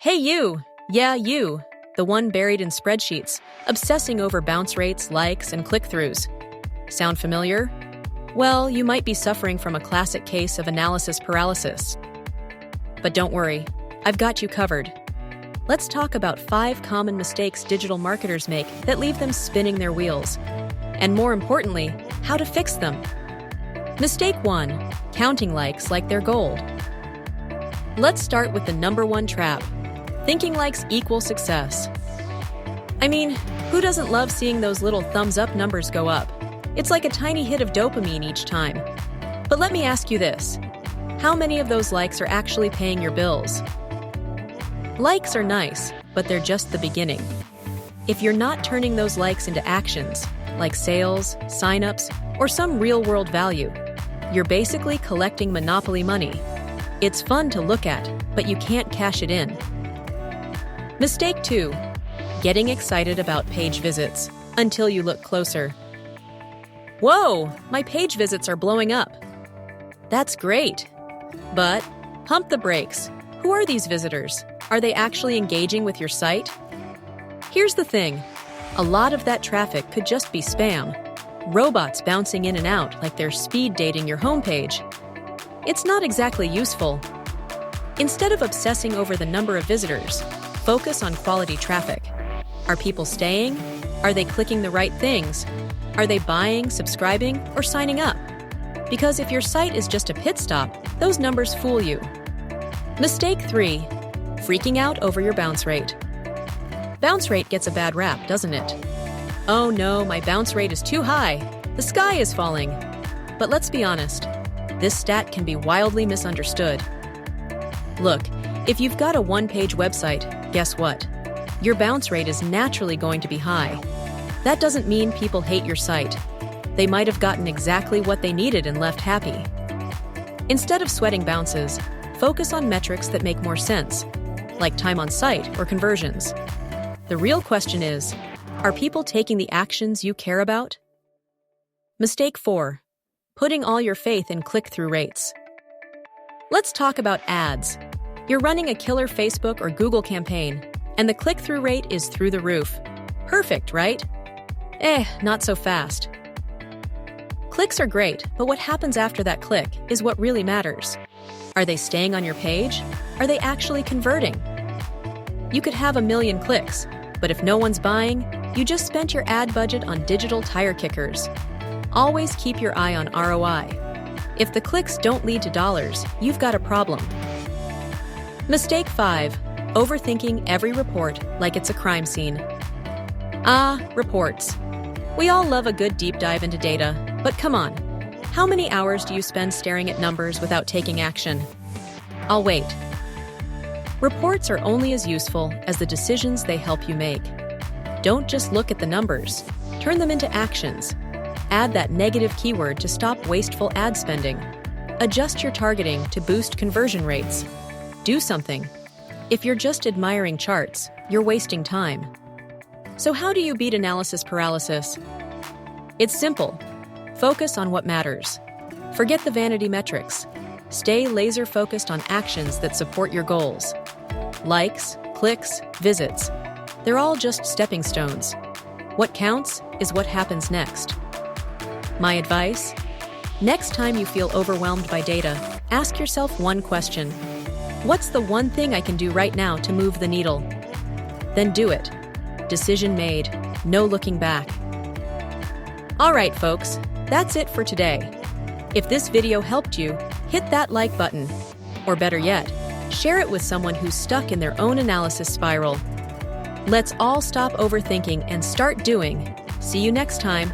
Hey you! Yeah, you! The one buried in spreadsheets, obsessing over bounce rates, likes, and click-throughs. Sound familiar? Well, you might be suffering from a classic case of analysis paralysis. But don't worry, I've got you covered. Let's talk about 5 common mistakes digital marketers make that leave them spinning their wheels. And more importantly, how to fix them. Mistake 1. Counting likes like they're gold. Let's start with the number 1 trap. Thinking likes equal success. I mean, who doesn't love seeing those little thumbs up numbers go up? It's like a tiny hit of dopamine each time. But let me ask you this. How many of those likes are actually paying your bills? Likes are nice, but they're just the beginning. If you're not turning those likes into actions, like sales, signups, or some real-world value, you're basically collecting monopoly money. It's fun to look at, but you can't cash it in. Mistake 2. Getting excited about page visits until you look closer. Whoa, my page visits are blowing up. That's great. But pump the brakes. Who are these visitors? Are they actually engaging with your site? Here's the thing. A lot of that traffic could just be spam. Robots bouncing in and out like they're speed dating your homepage. It's not exactly useful. Instead of obsessing over the number of visitors, focus on quality traffic. Are people staying? Are they clicking the right things? Are they buying, subscribing, or signing up? Because if your site is just a pit stop, those numbers fool you. Mistake 3. Freaking out over your bounce rate. Bounce rate gets a bad rap, doesn't it? Oh no, my bounce rate is too high. The sky is falling. But let's be honest, this stat can be wildly misunderstood. Look, if you've got a one-page website, guess what? Your bounce rate is naturally going to be high. That doesn't mean people hate your site. They might have gotten exactly what they needed and left happy. Instead of sweating bounces, focus on metrics that make more sense, like time on site or conversions. The real question is, are people taking the actions you care about? Mistake 4. Putting all your faith in click-through rates. Let's talk about ads. You're running a killer Facebook or Google campaign, and the click-through rate is through the roof. Perfect, right? Not so fast. Clicks are great, but what happens after that click is what really matters. Are they staying on your page? Are they actually converting? You could have 1 million clicks, but if no one's buying, you just spent your ad budget on digital tire kickers. Always keep your eye on ROI. If the clicks don't lead to dollars, you've got a problem. Mistake 5. Overthinking every report like it's a crime scene. Reports. We all love a good deep dive into data, but come on. How many hours do you spend staring at numbers without taking action? I'll wait. Reports are only as useful as the decisions they help you make. Don't just look at the numbers. Turn them into actions. Add that negative keyword to stop wasteful ad spending. Adjust your targeting to boost conversion rates. Do something. If you're just admiring charts, you're wasting time. So how do you beat analysis paralysis? It's simple. Focus on what matters. Forget the vanity metrics. Stay laser-focused on actions that support your goals. Likes, clicks, visits. They're all just stepping stones. What counts is what happens next. My advice? Next time you feel overwhelmed by data, ask yourself one question. What's the one thing I can do right now to move the needle? Then do it. Decision made. No looking back. All right, folks. That's it for today. If this video helped you, hit that like button. Or better yet, share it with someone who's stuck in their own analysis spiral. Let's all stop overthinking and start doing. See you next time.